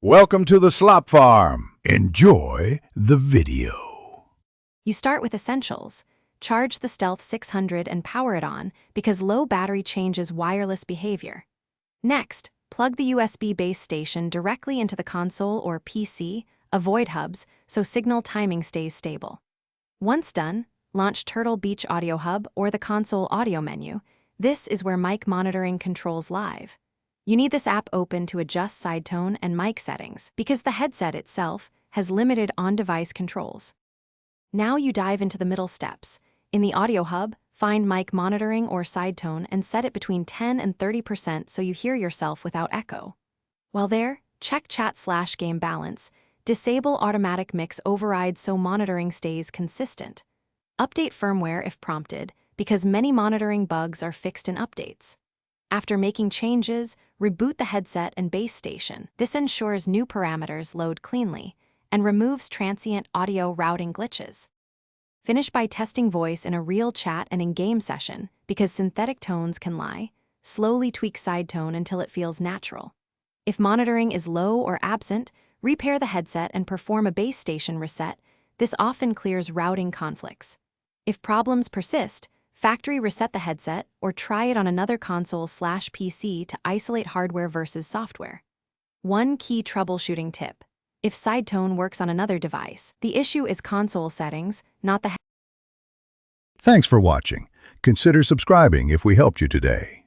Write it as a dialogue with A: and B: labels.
A: Welcome to the Slop Farm. Enjoy the video.
B: You start with essentials. Charge the Stealth 600 and power it on because low battery changes wireless behavior. Next, plug the USB base station directly into the console or PC, avoid hubs, so signal timing stays stable. Once done, launch Turtle Beach Audio Hub or the console audio menu. This is where mic monitoring controls live. You need this app open to adjust side tone and mic settings because the headset itself has limited on-device controls. Now you dive into the middle steps. In the Audio Hub, find mic monitoring or side tone and set it between 10 and 30% so you hear yourself without echo. While there, check chat/game balance. Disable automatic mix overrides so monitoring stays consistent. Update firmware if prompted because many monitoring bugs are fixed in updates. After making changes, reboot the headset and base station. This ensures new parameters load cleanly and removes transient audio routing glitches. Finish by testing voice in a real chat and in-game session because synthetic tones can lie. Slowly tweak side tone until it feels natural. If monitoring is low or absent, repair the headset and perform a base station reset. This often clears routing conflicts. If problems persist, factory reset the headset or try it on another console/PC to isolate hardware versus software. One key troubleshooting tip. If side tone works on another device, the issue is console settings, not the
A: Thanks for watching. Consider subscribing if we helped you today.